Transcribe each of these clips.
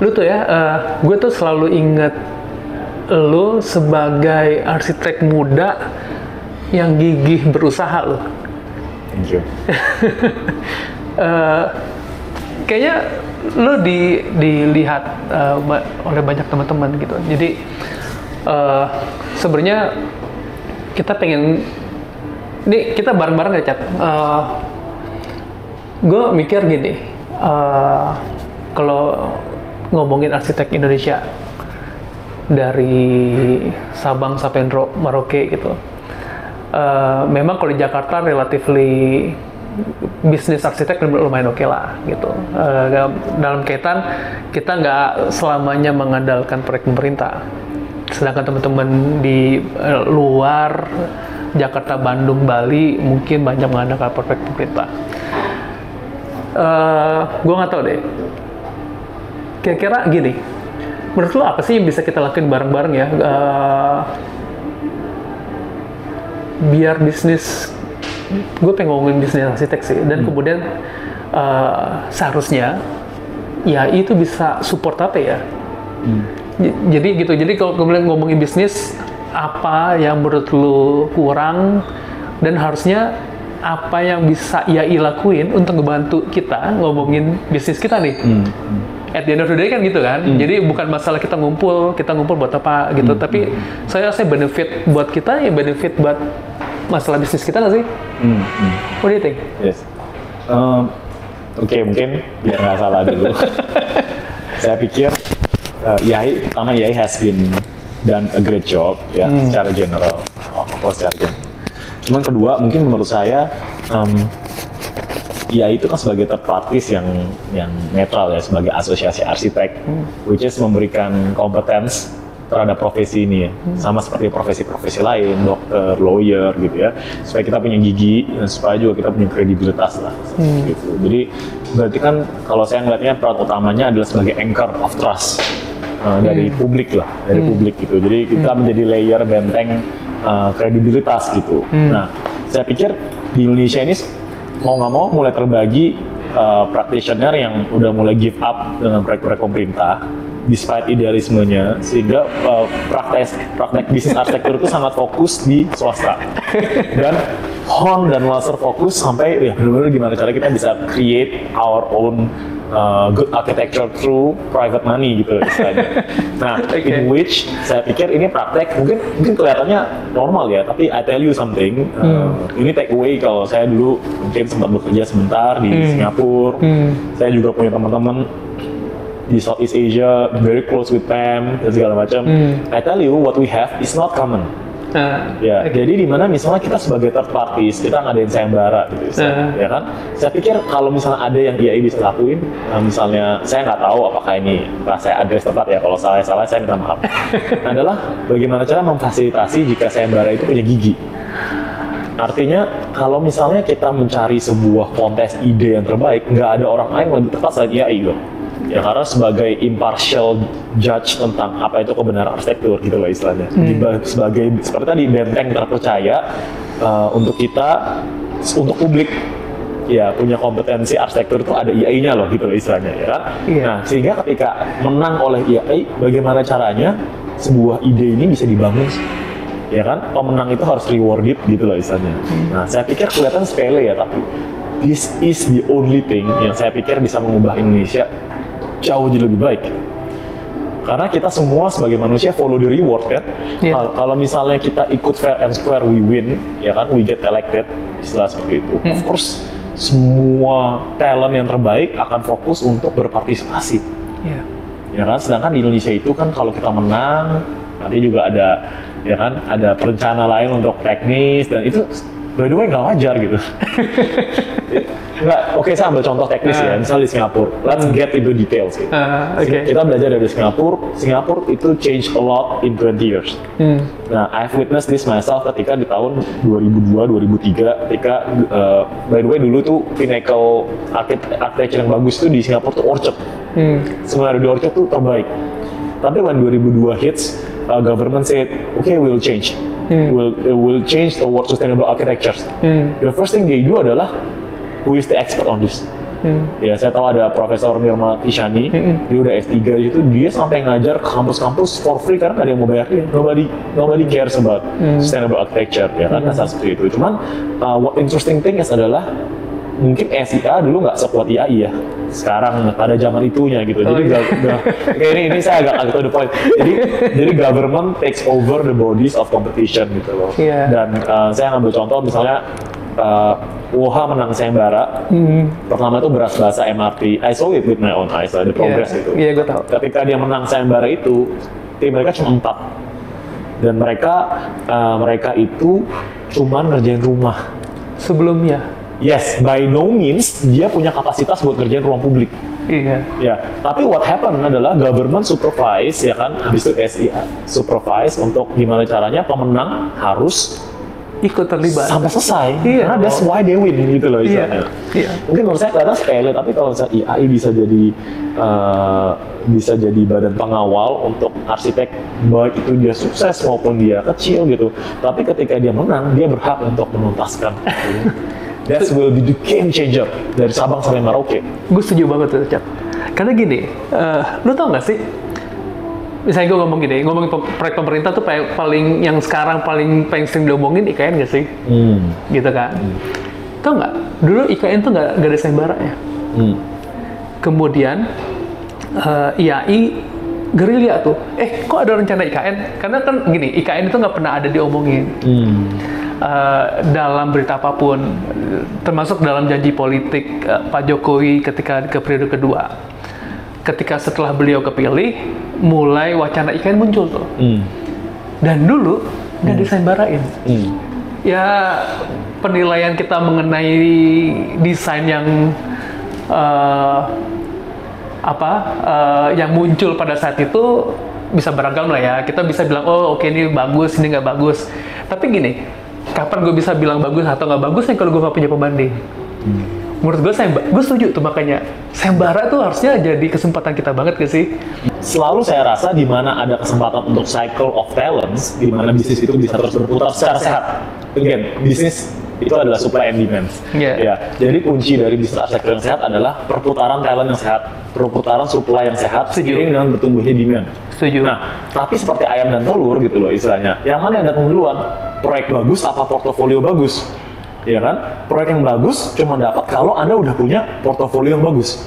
Lu tuh ya, gue tuh selalu inget lu sebagai arsitek muda yang gigih berusaha lu. Thank you. Kayaknya lu dilihat oleh banyak teman-teman gitu. Jadi sebenarnya kita pengen, ini kita bareng-bareng ya Cat. Gue mikir gini, kalau ngomongin arsitek Indonesia dari Sabang sampai Merauke gitu, memang kalau di Jakarta relatively bisnis arsitek lumayan oke lah gitu. Dalam kaitan kita nggak selamanya mengandalkan proyek pemerintah, sedangkan teman-teman di luar Jakarta, Bandung, Bali mungkin banyak mengandalkan proyek pemerintah. Gue nggak tahu deh. Kira-kira gini, menurut lo apa sih yang bisa kita lakuin bareng-bareng ya? Biar bisnis, gue pengen ngomongin bisnis arsitek sih, dan kemudian seharusnya ya itu bisa support apa ya? Jadi gitu. Jadi kalau kemudian ngomongin bisnis, apa yang menurut lo kurang dan harusnya apa yang bisa IAI lakuin untuk ngebantu kita ngomongin bisnis kita nih? At the end of the day kan gitu kan. Jadi bukan masalah kita ngumpul buat apa gitu, tapi saya rasa benefit buat kita ya benefit buat masalah bisnis kita nggak sih? What do you think? Yes. Oke, mungkin biar nggak salah dulu. Saya pikir IAI, pertama IAI has been done a great job ya secara general. Secara general. Cuman kedua, mungkin menurut saya IAI itu kan sebagai third parties yang netral ya, sebagai asosiasi arsitek, which is memberikan kompetens terhadap profesi ini ya, sama seperti profesi-profesi lain, dokter, lawyer gitu ya, supaya kita punya gigi, dan supaya juga kita punya kredibilitas lah, gitu. Jadi berarti kan kalau saya ngeliatnya peran utamanya adalah sebagai anchor of trust dari publik lah, dari publik gitu. Jadi kita menjadi layer benteng kredibilitas gitu. Nah, saya pikir di Indonesia ini mau nggak mau mulai terbagi practitioner yang udah mulai give up dengan proyek-proyek pemerintah despite idealismenya, sehingga praktek bisnis arsitektur itu sangat fokus di swasta dan hone dan laser fokus sampai ya benar-benar gimana cara kita bisa create our own good architecture through private money gitu istilahnya. Nah, in which saya pikir ini praktek mungkin kelihatannya normal ya, tapi I tell you something, ini take away kalau saya dulu mungkin sempat bekerja sebentar di Singapura, saya juga punya teman-teman di Southeast Asia, very close with them dan segala macam. I tell you what we have is not common. Ya, jadi di mana misalnya kita sebagai third parties, kita ngadain sayembara gitu, ya kan? Saya pikir kalau misalnya ada yang IAI bisa lakuin, misalnya saya nggak tahu apakah ini saya address tepat ya, kalau salah saya minta maaf. Adalah bagaimana cara memfasilitasi jika sayembara itu punya gigi. Artinya kalau misalnya kita mencari sebuah kontes ide yang terbaik, nggak ada orang lain yang lebih tepat selain IAI loh. Ya karena sebagai impartial judge tentang apa itu kebenaran arsitektur gitu loh istilahnya. Sebagai seperti tadi benteng terpercaya untuk kita, untuk publik ya punya kompetensi arsitektur itu ada IAI-nya loh gitu loh istilahnya ya kan. Nah sehingga ketika menang oleh IAI, bagaimana caranya sebuah ide ini bisa dibangun ya kan, pemenang itu harus rewarded gitu loh istilahnya. Nah saya pikir kelihatan sepele ya, tapi this is the only thing yang saya pikir bisa mengubah Indonesia jauh lebih baik. Karena kita semua sebagai manusia follow the reward kan. Kalau misalnya kita ikut fair and square, we win, ya kan, we get elected, istilah seperti itu. Of course, semua talent yang terbaik akan fokus untuk berpartisipasi. Ya kan, sedangkan di Indonesia itu kan kalau kita menang, nanti juga ada, ya kan, ada perencana lain untuk teknis dan itu by the way nggak wajar gitu. Oke, saya ambil contoh teknis ya, misalnya di Singapura. Let's get into details gitu. Kita belajar dari Singapura itu change a lot in 20 years. Nah, I've witnessed this myself ketika di tahun 2002-2003 ketika by the way dulu tuh pinnacle architecture yang bagus tuh di Singapura tuh Orchard. Sebenarnya di Orchard tuh terbaik. Tapi when 2002 hits, government said, okay, we'll change. We'll change towards sustainable architectures. The first thing they do adalah who is the expert on this? Ya saya tahu ada Profesor Nirma Tishani, dia udah S3 itu, dia sampai ngajar ke kampus-kampus for free karena nggak ada yang mau bayar dia. Nobody cares about sustainable architecture, ya kan, seperti itu. Cuman what interesting thing adalah mungkin SIA dulu nggak sekuat IAI ya. Sekarang pada zaman itunya gitu. Jadi ini saya agak to the point. Jadi government takes over the bodies of competition gitu loh. Yeah. Dan saya ngambil contoh misalnya WOHA menang sayembara. Pertama itu beras basa MRT. I saw it with my own eyes, the progress itu. Iya, gue tahu. Ketika dia menang sayembara itu, tim mereka cuma 4. Dan mereka itu cuma ngerjain rumah. Sebelumnya. Yes, by no means dia punya kapasitas buat ngerjain ruang publik. Iya. Ya, tapi what happen adalah government supervise, ya kan, habis itu SIA supervise untuk gimana caranya pemenang harus ikut terlibat sampai selesai. Iya. Karena that's why they win gitu loh istilahnya. Iya. Mungkin menurut saya kelihatan sepele, tapi kalau misalnya IAI bisa jadi badan pengawal untuk arsitek, baik itu dia sukses maupun dia kecil gitu. Tapi ketika dia menang, dia berhak untuk menuntaskan. That will be the game changer dari Sabang sampai Merauke. Gue setuju banget tuh, Cap. Karena gini, lu tau nggak sih? Misalnya gue ngomongin proyek pemerintah tuh paling yang sekarang paling sering diomongin IKN nggak sih? Gitu kan? Tau nggak? Dulu IKN tuh nggak ada sayembara ya. Kemudian IAI gerilya tuh. Kok ada rencana IKN? Karena kan gini, IKN itu nggak pernah ada diomongin. Dalam berita apapun, termasuk dalam janji politik Pak Jokowi ketika ke periode kedua. Ketika setelah beliau kepilih, mulai wacana IKN muncul tuh. Dan dulu nggak disayembarain. Ya, penilaian kita mengenai desain yang yang muncul pada saat itu bisa beragam lah ya. Kita bisa bilang, oh oke, ini bagus, ini nggak bagus. Tapi gini, kapan gue bisa bilang bagus atau nggak bagusnya kalau gue nggak punya pembanding? Menurut gue, gue setuju tuh, makanya sayembara tuh harusnya jadi kesempatan kita banget gak sih? Selalu saya rasa di mana ada kesempatan untuk cycle of talents, di mana bisnis itu bisa terus berputar secara sehat. Again, bisnis itu adalah supply and demand. Ya, jadi kunci dari bisnis arsitektur yang sehat adalah perputaran talent yang sehat, perputaran supply yang sehat, seiring dengan bertumbuhnya demand. Setuju. Nah, tapi seperti ayam dan telur gitu loh istilahnya. Yang mana yang datang duluan? Proyek bagus apa portofolio bagus? Ya kan? Proyek yang bagus cuma dapat kalau Anda udah punya portofolio yang bagus.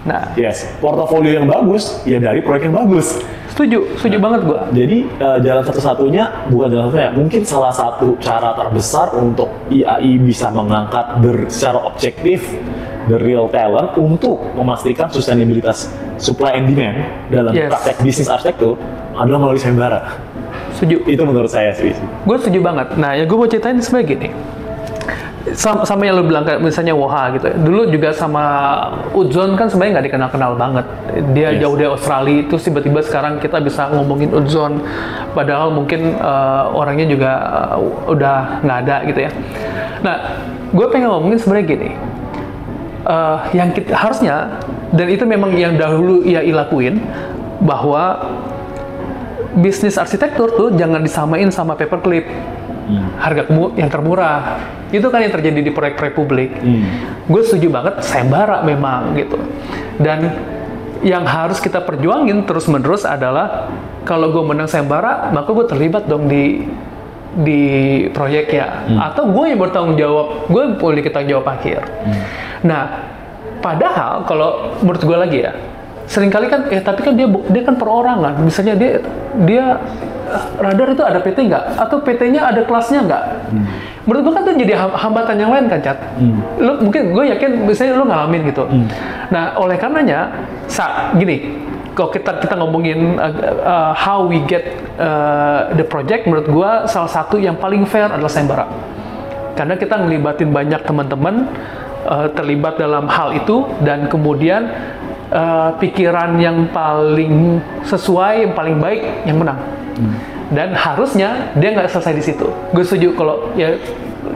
Nah, yes, portofolio yang bagus ya dari proyek yang bagus. Setuju banget gua. Jadi jalan satu-satunya, bukan jalan satunya, mungkin salah satu cara terbesar untuk IAI bisa mengangkat secara objektif the real talent untuk memastikan sustainabilitas supply and demand dalam praktek bisnis arsitektur adalah melalui sayembara. Setuju. Itu menurut saya sih. Gue setuju banget. Nah, yang gue mau ceritain sebenarnya gini. Sama yang lu bilang kayak misalnya WOHA gitu. Dulu juga sama Udzon kan sebenarnya nggak dikenal-kenal banget. Dia jauh dari Australia, itu tiba-tiba sekarang kita bisa ngomongin Udzon. Padahal mungkin orangnya juga udah nggak ada gitu ya. Nah, gue pengen ngomongin sebenarnya gini. Yang kita harusnya, dan itu memang yang dahulu IAI lakuin, bahwa bisnis arsitektur tuh jangan disamain sama paperclip. Harga yang termurah. Itu kan yang terjadi di proyek-proyek publik. Gue setuju banget, sayembara memang gitu. Dan yang harus kita perjuangin terus-menerus adalah kalau gue menang sayembara, maka gue terlibat dong di proyeknya. Atau gue yang bertanggung jawab, gue boleh kita jawab akhir. Nah, padahal kalau menurut gue lagi ya, seringkali kan, tapi kan dia kan perorangan. Misalnya dia radar itu ada PT nggak? Atau PT-nya ada kelasnya nggak? Menurut gue kan itu jadi hambatan yang lain kan, Cat? Mungkin gue yakin misalnya lo ngalamin gitu. Nah, oleh karenanya, gini, kalau kita ngomongin how we get the project, menurut gue salah satu yang paling fair adalah sayembara. Karena kita ngelibatin banyak teman-teman terlibat dalam hal itu, dan kemudian pikiran yang paling sesuai, yang paling baik, yang menang. Dan harusnya dia nggak selesai di situ. Gue setuju kalau ya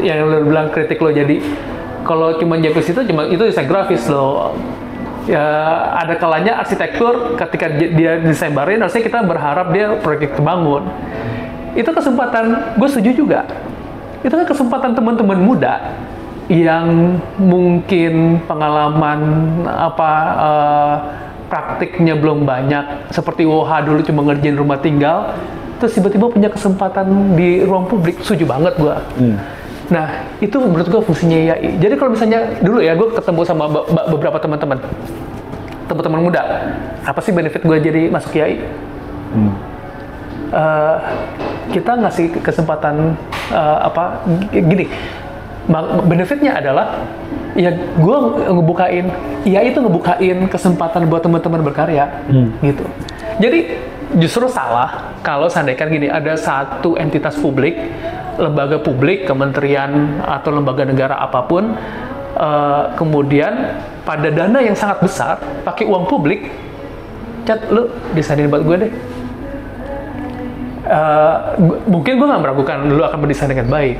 yang lo bilang kritik lo, jadi kalau cuma jadi situ, cuma itu desain grafis lo. Ya ada kalanya arsitektur ketika dia disayembarin, harusnya kita berharap dia proyek terbangun. Itu kesempatan, gue setuju juga. Itu kan kesempatan teman-teman muda yang mungkin pengalaman praktiknya belum banyak, seperti WOHA dulu cuma ngerjain rumah tinggal, terus tiba-tiba punya kesempatan di ruang publik, setuju banget gua. Nah, itu menurut gua fungsinya IAI. Jadi kalau misalnya dulu ya, gua ketemu sama beberapa teman-teman muda, apa sih benefit gua jadi masuk IAI? Kita ngasih kesempatan gini, benefitnya adalah ya gue IAI itu ngebukain kesempatan buat teman-teman berkarya gitu. Jadi justru salah kalau seandainya gini, ada satu entitas publik, lembaga publik, kementerian atau lembaga negara apapun, kemudian pada dana yang sangat besar pakai uang publik, Cat, lu desainin buat gue deh. Mungkin gue nggak meragukan lu akan mendesain dengan baik,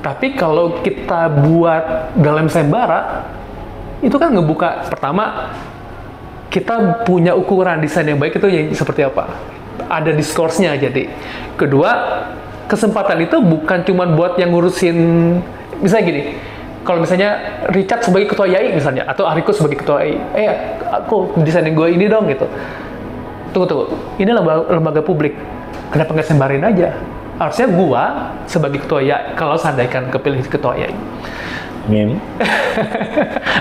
tapi kalau kita buat dalam sayembara, itu kan ngebuka, pertama kita punya ukuran desain yang baik itu yang seperti apa, ada discourse-nya. Jadi kedua, kesempatan itu bukan cuma buat yang ngurusin, misalnya gini, kalau misalnya Richard sebagai ketua IAI misalnya, atau Ariko sebagai ketua IAI, aku desainin gue ini dong gitu. Tunggu, ini lembaga publik, kenapa nggak sembarin aja? Harusnya gua sebagai ketua IAI, kalau seandainya kepilih ketua IAI. Amin.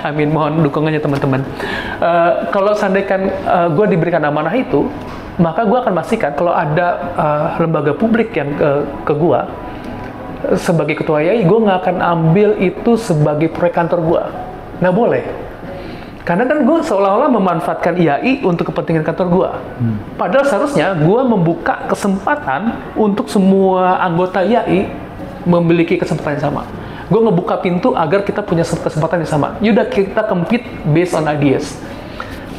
Amin, mohon dukungannya teman-teman. Kalau seandainya gua diberikan amanah itu, maka gua akan pastikan kalau ada lembaga publik yang ke gua sebagai ketua IAI, gua nggak akan ambil itu sebagai proyek kantor gua. Nggak boleh. Karena kan gue seolah-olah memanfaatkan IAI untuk kepentingan kantor gue. Padahal seharusnya gue membuka kesempatan untuk semua anggota IAI memiliki kesempatan yang sama. Gue ngebuka pintu agar kita punya kesempatan yang sama. Yaudah, kita compete based on ideas.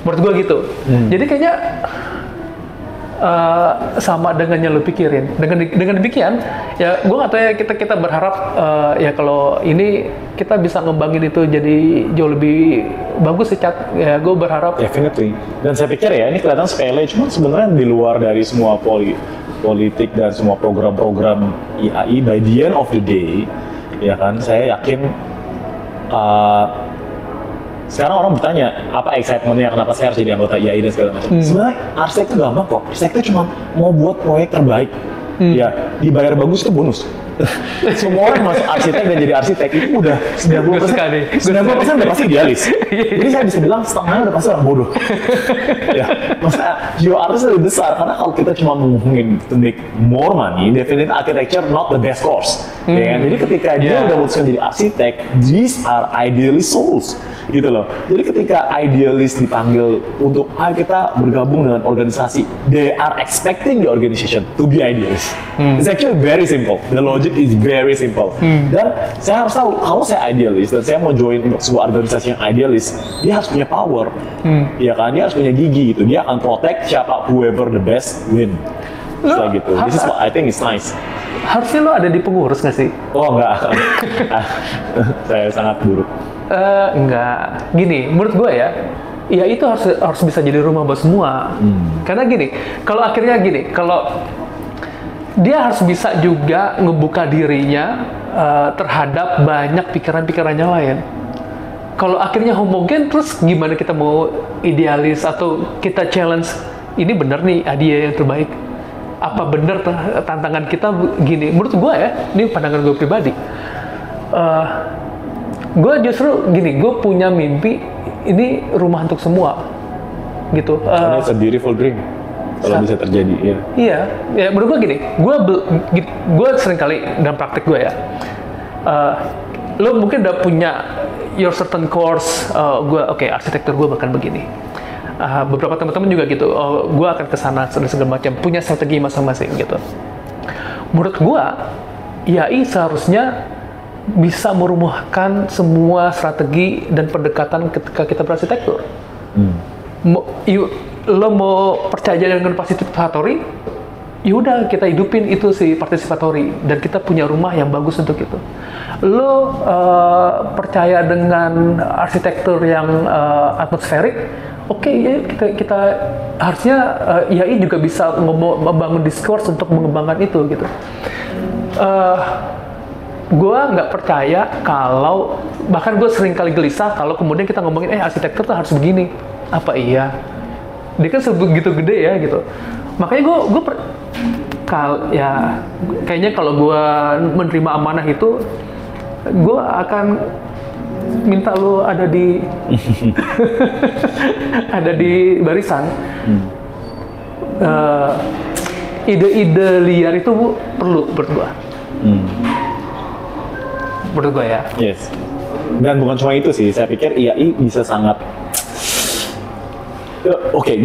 Menurut gue gitu. Jadi kayaknya sama dengan yang lo pikirin. Dengan demikian, ya gue nggak tahu ya, kita berharap ya kalau ini kita bisa ngembangin itu jadi jauh lebih bagus sih, Cat. Ya gue berharap. Definitely. Dan saya pikir ya ini kelihatan sepele, cuma sebenarnya di luar dari semua politik dan semua program-program IAI, by the end of the day, ya kan, saya yakin sekarang orang bertanya, apa excitementnya, kenapa saya harus jadi anggota IAI dan segala macam. Sebenarnya arsitek itu gampang kok. Arsitek itu cuma mau buat proyek terbaik. Ya, dibayar bagus itu bonus. Semua orang masuk arsitek dan jadi arsitek itu udah 90% udah pasti idealis. Jadi saya bisa bilang setengahnya udah pasti orang bodoh. Ya, maksudnya jiwa artis lebih besar, karena kalau kita cuma ngomongin to make more money, definitely architecture not the best course. Ya kan? Jadi ketika dia udah memutuskan jadi arsitek, these are idealist souls. Gitu loh. Jadi ketika idealist dipanggil untuk ayo kita bergabung dengan organisasi, they are expecting the organization to be idealist. It's actually very simple. The logic is very simple. Dan saya harus tahu, kalau saya idealist dan saya mau join untuk sebuah organisasi yang idealist, dia harus punya power. Ya kan, dia harus punya gigi gitu. Dia akan protect siapa, whoever the best win. Setelah gitu. This is what I think is nice. Harusnya lo ada di pengurus nggak sih? Oh enggak. Saya sangat buruk. Enggak. Gini, menurut gue ya itu harus bisa jadi rumah buat semua. Karena gini, kalau akhirnya gini, kalau dia harus bisa juga ngebuka dirinya terhadap banyak pikiran-pikirannya lain. Kalau akhirnya homogen, terus gimana kita mau idealis atau kita challenge, ini bener nih idea yang terbaik? Apa bener tantangan kita gini? Menurut gue ya, ini pandangan gue pribadi. Gue justru gini, gue punya mimpi ini rumah untuk semua, gitu. It's a beautiful dream kalau bisa terjadi, ya. Iya, ya menurut gue gini, gue sering kali dalam praktik gue ya, lo mungkin udah punya your certain course, arsitektur gue bahkan begini. Beberapa teman-teman juga gitu, gue akan kesana dan segala macam, punya strategi masing-masing gitu. Menurut gue, IAI seharusnya bisa merumahkan semua strategi dan pendekatan ketika kita berarsitektur. Lo mau percaya dengan participatory, yaudah kita hidupin itu si participatory dan kita punya rumah yang bagus untuk itu. Lo percaya dengan arsitektur yang atmosferik, oke, ya kita harusnya IAI juga bisa membangun discourse untuk mengembangkan itu gitu. gue nggak percaya kalau, bahkan gue sering kali gelisah kalau kemudian kita ngomongin arsitektur tuh harus begini. Apa iya? Dia kan sebegitu gede ya gitu. Makanya kayaknya kalau gue menerima amanah itu, gue akan minta lo ada di ada di barisan. Ide-ide liar itu perlu menurut gue. Menurut gue ya. Yes. Dan bukan cuma itu sih, saya pikir IAI bisa sangat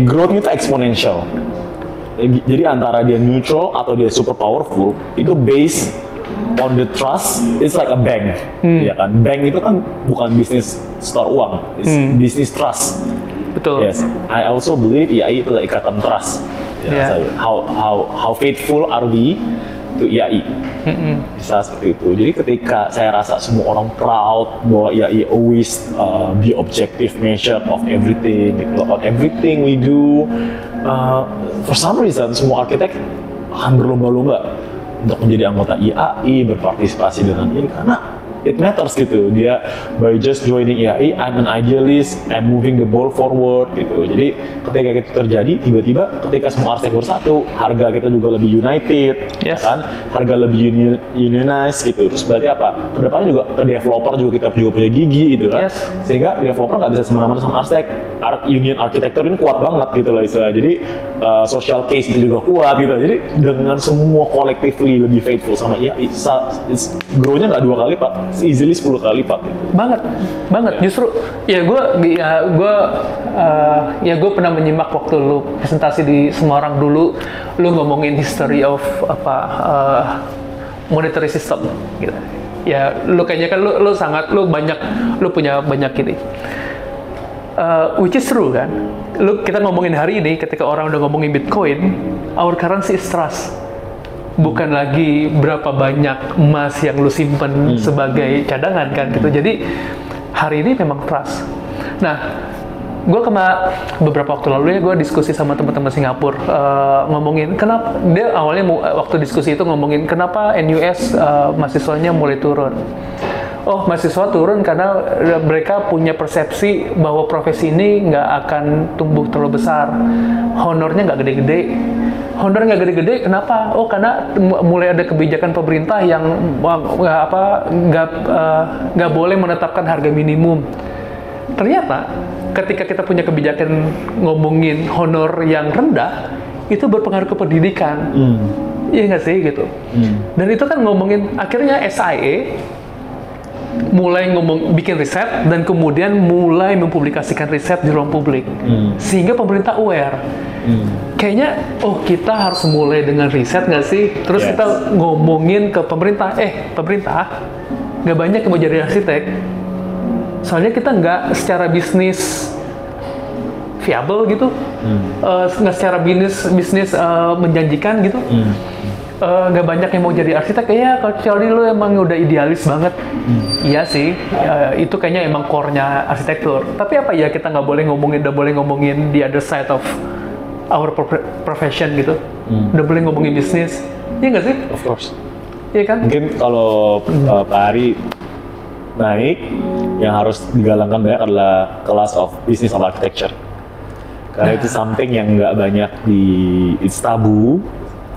growth-nya itu exponential. Jadi antara dia neutral atau dia super powerful, itu based on the trust. It's like a bank, ya kan? Bank itu kan bukan bisnis store uang, it's bisnis trust. Betul. Yes, I also believe IAI itu adalah ikatan trust. Yeah. So how faithful are we to IAI? Bisa seperti itu. Jadi ketika saya rasa semua orang proud bahwa IAI always be objective measure of everything, about everything we do. For some reason semua arsitek akan berlomba-lomba untuk menjadi anggota IAI, berpartisipasi dengan ini karena it matters gitu. Dia by just joining IAI, I'm an idealist, I'm moving the ball forward gitu. Jadi ketika itu terjadi, tiba-tiba ketika semua arsitek bersatu, harga kita juga lebih united, kan? Harga lebih unionized gitu. Terus berarti apa? Kedepannya juga ke developer kita juga punya gigi gitu kan. Sehingga developer nggak bisa semena-mena sama arsitek. Union arsitektur ini kuat banget gitu lah istilah. Jadi social case itu juga kuat gitu. Jadi dengan semua collectively lebih faithful sama IAI, grow-nya nggak 2 kali Pak. Easily 10 kali Pak. Banget. Justru gue pernah menyimak waktu lu presentasi di Semarang dulu, lu ngomongin history of monetary system gitu. Ya lu kayaknya kan lu punya banyak ini. Which is true kan. Kita ngomongin hari ini ketika orang udah ngomongin Bitcoin, our currency is trust. Bukan lagi berapa banyak emas yang lu simpen sebagai cadangan kan gitu. Jadi hari ini memang trust. Nah, gue beberapa waktu lalu ya gue diskusi sama teman-teman Singapura ngomongin kenapa dia awalnya waktu diskusi itu ngomongin kenapa NUS mahasiswanya mulai turun. Oh, mahasiswa turun karena mereka punya persepsi bahwa profesi ini nggak akan tumbuh terlalu besar, honornya nggak gede-gede. Honor nggak gede-gede, kenapa? Oh, karena mulai ada kebijakan pemerintah yang nggak boleh menetapkan harga minimum. Ternyata ketika kita punya kebijakan ngomongin honor yang rendah, itu berpengaruh ke pendidikan. Iya nggak sih gitu. Dan itu kan ngomongin akhirnya SIA mulai bikin riset dan kemudian mulai mempublikasikan riset di ruang publik sehingga pemerintah aware. Kayaknya kita harus mulai dengan riset nggak sih? Terus kita ngomongin ke pemerintah, pemerintah nggak banyak yang mau jadi arsitek, soalnya kita nggak secara bisnis viable gitu, nggak secara bisnis menjanjikan gitu. Nggak banyak yang mau jadi arsitek, kecuali lu emang udah idealis banget. Iya sih, itu kayaknya emang core-nya arsitektur. Tapi apa ya kita nggak boleh ngomongin the other side of our profession gitu. Udah boleh ngomongin bisnis, iya nggak sih? Of course. Iya kan? Mungkin kalau Pak Ari naik, yang harus digalangkan banyak adalah class of business of architecture. Karena itu something yang nggak banyak it's tabu.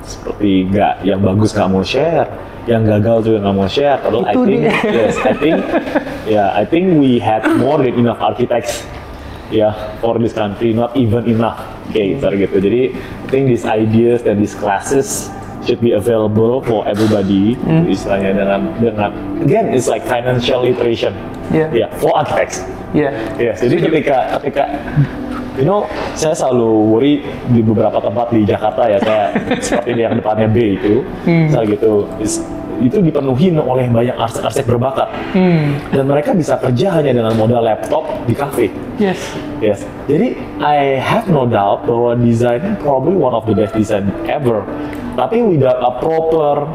Seperti yang bagus nggak mau share, yang gagal juga nggak mau share. Kalau I think we had more than enough architects for this country, not even enough cater gitu. Jadi I think these ideas and these classes should be available for everybody. Istilahnya dengan again it's like financial literation for architects. Jadi ketika saya selalu worry di beberapa tempat di Jakarta saya seperti yang depannya B itu, itu dipenuhi oleh banyak arsitek berbakat, dan mereka bisa kerja hanya dengan modal laptop di kafe. Jadi I have no doubt bahwa desain probably one of the best design ever, tapi without a proper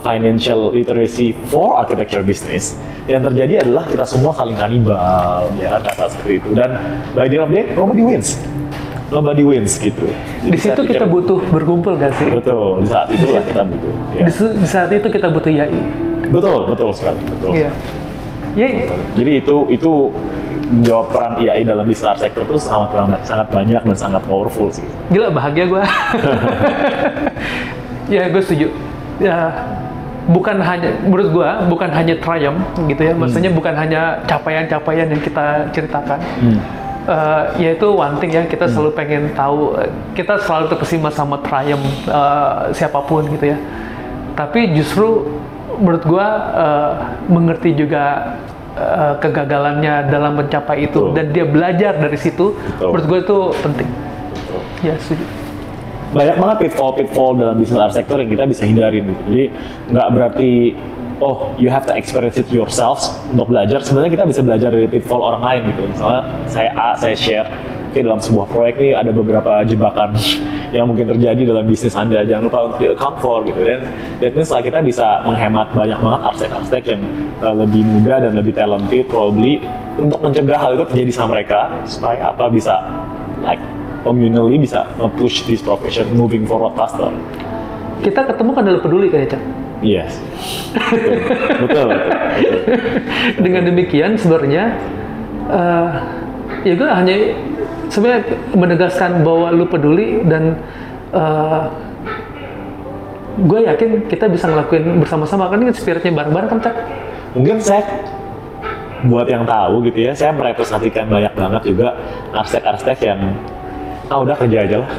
financial literacy for architecture business, yang terjadi adalah kita semua saling kanibal, kata seperti itu. Dan by the end of the day, nobody wins gitu. Di situ kita butuh berkumpul nggak sih? Betul, di saat itulah kita butuh. Di saat itu kita butuh IAI. Betul sekali, betul. Iya. Ya, Jadi itu menjawab peran IAI dalam digital sector itu sangat banyak dan sangat powerful sih. gila bahagia gue. Ya gue setuju. Ya, bukan hanya menurut gue bukan hanya triumph gitu ya. Maksudnya bukan hanya capaian-capaian yang kita ceritakan. Yaitu one thing ya, kita selalu pengen tahu, kita selalu terkesima sama triumph siapapun gitu ya. Tapi justru menurut gua mengerti juga kegagalannya dalam mencapai itu. Betul. Dan dia belajar dari situ. Betul. Menurut gua itu penting. Betul. Ya setuju. Banyak banget pitfall dalam digital art sector yang kita bisa hindarin gitu. Jadi nggak berarti you have to experience it yourself untuk belajar. Sebenarnya kita bisa belajar dari pitfall orang lain gitu. Misalnya saya share, dalam sebuah proyek nih ada beberapa jebakan yang mungkin terjadi dalam bisnis Anda. Jangan lupa untuk di-account for gitu. Dan that means kita bisa menghemat banyak banget arsitek-arsitek yang lebih muda dan lebih talented probably untuk mencegah hal itu terjadi sama mereka supaya bisa communally bisa push this profession moving forward faster. Kita ketemu kan dalam peduli kan ya, Cak? Yes. Betul. Dengan demikian sebenarnya ya gue hanya sebenarnya menegaskan bahwa lu peduli dan gue yakin kita bisa ngelakuin bersama-sama kan, ini spiritnya bareng-bareng kan, Cak? Mungkin saya buat yang tahu gitu ya, saya merepresentasikan banyak banget juga arsitek-arsitek yang udah kerja aja lah.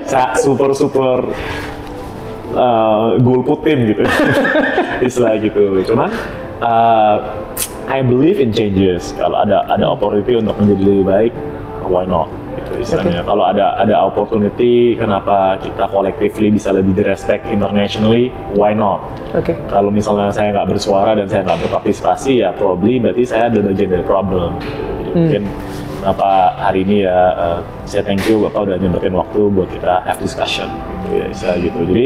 Saya super golputin gitu. Istilah gitu. Cuman I believe in changes. Kalau ada opportunity untuk menjadi lebih baik, why not? Gitu istilahnya. Okay. Kalau ada opportunity, kenapa kita collectively bisa lebih direspect internationally, why not? Okay. Kalau misalnya saya nggak bersuara dan saya nggak berpartisipasi, ya probably berarti saya ada bagian dari problem. Jadi mungkin kenapa hari ini ya saya thank you Bapak udah nyempetin waktu buat kita have discussion gitu ya, bisa gitu. Jadi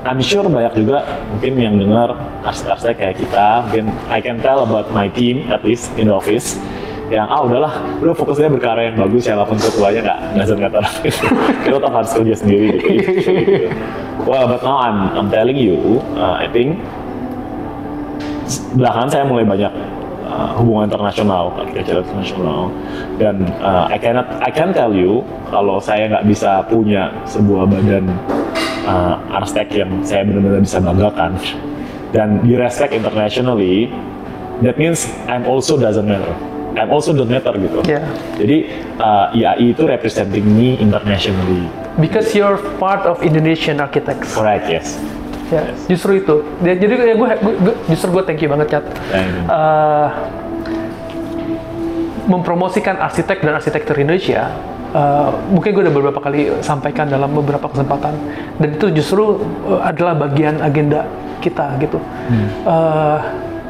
I'm sure banyak juga mungkin yang dengar arsitek-arsitek kayak kita, mungkin I can tell about my team at least in the office yang udah fokusnya berkarya yang bagus, siapapun ketuanya nggak matter. Kita tetap harus kerja sendiri gitu. Well, but now I'm telling you, I think belakangan saya mulai banyak hubungan internasional, arsitektur internasional, dan I can tell you kalau saya nggak bisa punya sebuah badan arsitek yang saya benar-benar bisa banggakan dan di respect internationally, that means I'm also don't matter gitu. Yeah. Jadi IAI itu representing me internationally. Because you're part of Indonesian architects. Correct, yes. Ya, yes. Justru itu. Jadi ya gue thank you banget, Cat. Mempromosikan arsitek dan arsitektur Indonesia, mungkin gue udah beberapa kali sampaikan dalam beberapa kesempatan, dan itu justru adalah bagian agenda kita gitu.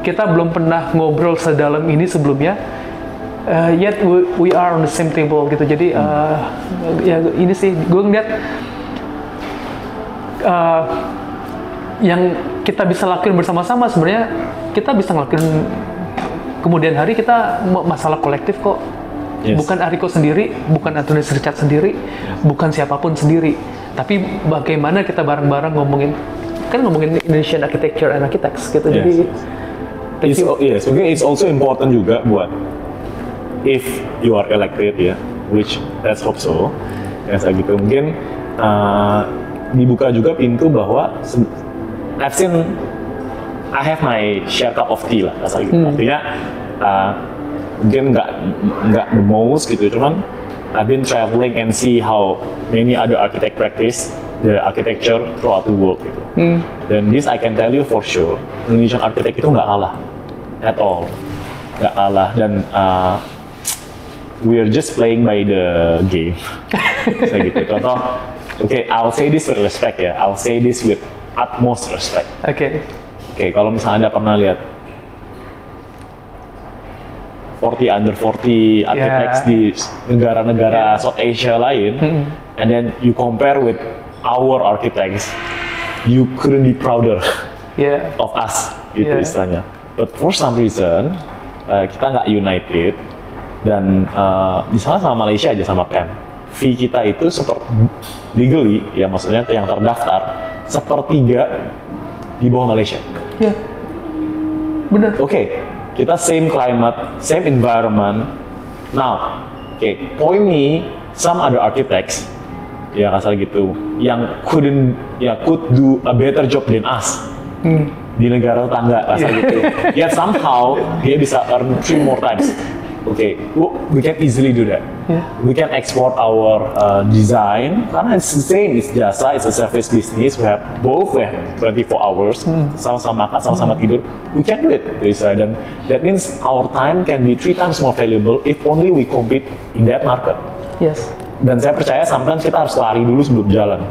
Kita belum pernah ngobrol sedalam ini sebelumnya, yet we are on the same table gitu. Jadi ya ini sih gue ngeliat yang kita bisa lakukan bersama-sama, sebenarnya kita bisa ngelakuin kemudian hari kita masalah kolektif kok. Yes. Bukan Ariko sendiri, bukan Antonius Richard sendiri, bukan siapapun sendiri, tapi bagaimana kita bareng-bareng ngomongin Indonesian architecture and architects gitu. Yes. Jadi mungkin it's also important juga buat if you are elected ya, which let's hope so, ya gitu, mungkin dibuka juga pintu bahwa I have my share cup of tea lah, asal gitu. Artinya mungkin nggak the most gitu, cuman I've been traveling and see how many other architect practice the architecture throughout the world gitu. Dan this I can tell you for sure, Indonesian architect itu nggak kalah at all, nggak kalah, dan we're just playing by the game. Saya gitu. Contoh, I'll say this with respect ya, I'll say this with utmost respect. Oke, kalau misalnya Anda pernah lihat 40 under 40 architects di negara-negara South Asia lain, and then you compare with our architects, you couldn't be prouder of us, gitu istilahnya. But for some reason, kita nggak united, dan misalnya sama Malaysia aja sama PEM, fee kita itu seperti legally, ya maksudnya yang terdaftar, sepertiga di bawah Malaysia. Ya, benar. Oke, kita same climate, same environment. Now, point me some other architects, ya kasar gitu, yang could do a better job than us di negara tetangga kasar gitu. Yet somehow dia bisa earn 3 more times. We can easily do that. We can export our design karena it's the same, it's jasa, it's a service business. We have 24 hours, sama-sama makan, sama-sama tidur. We can do it, dan that means our time can be 3 times more valuable if only we compete in that market. Yes. Dan saya percaya sometimes kita harus lari dulu sebelum jalan.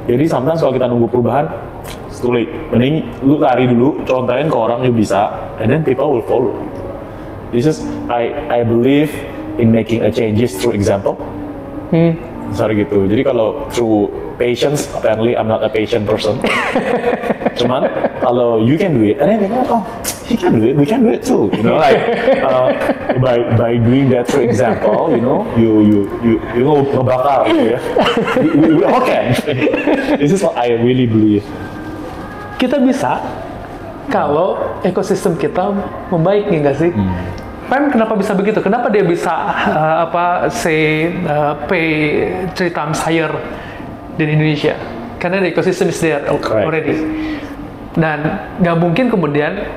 Jadi sometimes kalau kita nunggu perubahan, it's too late. Mending lu lari dulu, contohin ke orang yang bisa, and then people will follow. This is I believe in making a changes through example. Sorry gitu. Jadi kalau through patience, apparently I'm not a patient person. Cuman kalau you can do it, and then they go, oh, he can do it, we can do it too. You know, like by doing that through example, you know, you ngebakar gitu ya. We all can. This is what I really believe. Kita bisa kalau ekosistem kita membaik, nih nggak sih? Kan kenapa bisa begitu? Kenapa dia bisa pay 3 times higher di Indonesia? Karena the ecosystem is there already. Dan nggak mungkin kemudian,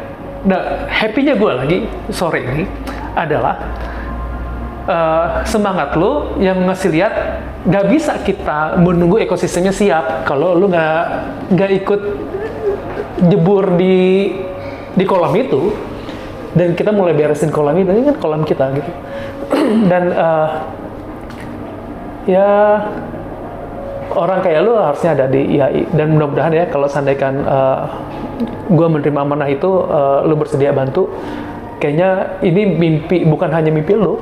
happy-nya gue lagi sore ini adalah semangat lo yang ngasih lihat nggak bisa kita menunggu ekosistemnya siap kalau lo nggak ikut jebur di kolam itu, dan kita mulai beresin kolam itu. Ini kan kolam kita gitu. Dan ya orang kayak lu harusnya ada di IAI, dan mudah-mudahan ya kalau seandainya gue menerima amanah itu, lu bersedia bantu. Kayaknya ini mimpi, bukan hanya mimpi lu,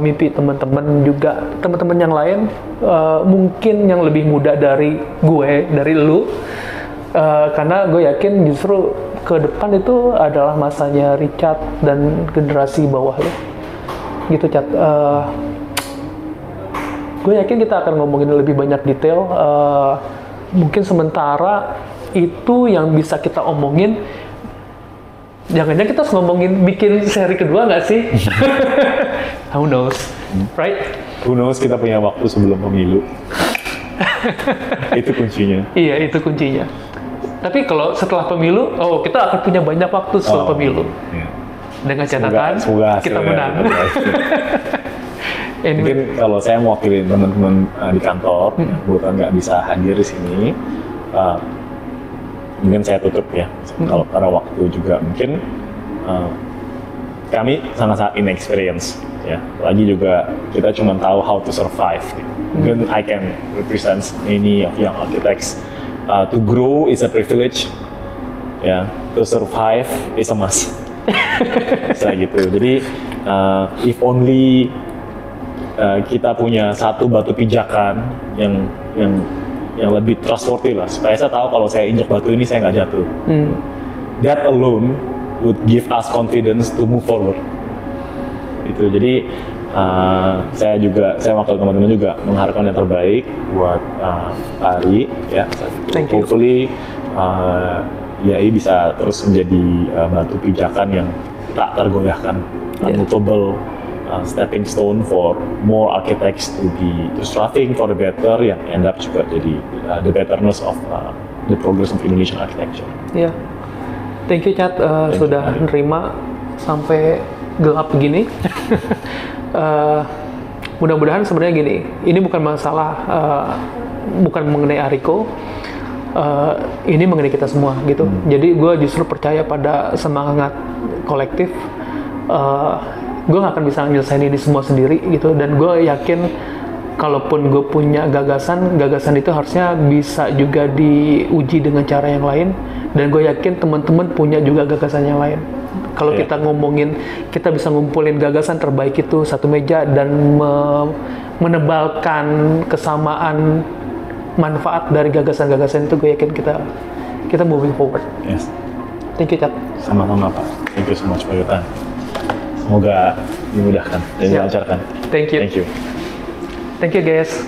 mimpi teman-teman juga, teman-teman yang lain, mungkin yang lebih muda dari gue, dari lu. Karena gue yakin justru ke depan itu adalah masanya Richard dan generasi bawah lo. Gitu, Chat. Gue yakin kita akan ngomongin lebih banyak detail. Mungkin sementara itu yang bisa kita omongin. Jangan-jangan kita harus ngomongin bikin seri kedua nggak sih? Who knows, right? Who knows, kita punya waktu sebelum pemilu. Itu kuncinya. Iya, itu kuncinya. Tapi kalau setelah pemilu, kita akan punya banyak waktu setelah pemilu. Iya. Dengan catatan, semoga kita menang. Mungkin kalau saya mewakili teman-teman di kantor, bukan nggak bisa hadir di sini, mungkin saya tutup ya. Kalau karena waktu juga mungkin kami sangat-sangat inexperienced. Ya, lagi juga kita cuma tahu how to survive. Mungkin I can represent many of young architects. To grow is a privilege, ya. To survive is a must. Saya gitu. Jadi if only kita punya satu batu pijakan yang lebih trustworthy lah, supaya saya tahu kalau saya injak batu ini saya nggak jatuh. That alone would give us confidence to move forward. Itu jadi saya wakil teman-teman juga mengharapkan yang terbaik buat Ari ya. Hopefully IAI bisa terus menjadi batu pijakan yang tak tergoyahkan, unmovable stepping stone for more architects to striving for the better, yang end up juga jadi the betterness of the progress of Indonesian architecture. Ya, thank you Chat, sudah nerima sampai gelap begini. Mudah-mudahan sebenarnya gini, ini bukan masalah, bukan mengenai Ariko, ini mengenai kita semua gitu. Jadi gue justru percaya pada semangat kolektif. Gue nggak akan bisa nyelesain ini semua sendiri gitu, dan gue yakin kalaupun gue punya gagasan itu harusnya bisa juga diuji dengan cara yang lain, dan gue yakin teman-teman punya juga gagasan yang lain. Kalau kita ngomongin, kita bisa ngumpulin gagasan terbaik itu satu meja dan menebalkan kesamaan manfaat dari gagasan-gagasan itu, gue yakin kita moving forward. Yes. Thank you, Chat. Sama-sama, Pak. Thank you so much for your time. Semoga dimudahkan dan dilancarkan. Thank you. Thank you. Thank you, guys.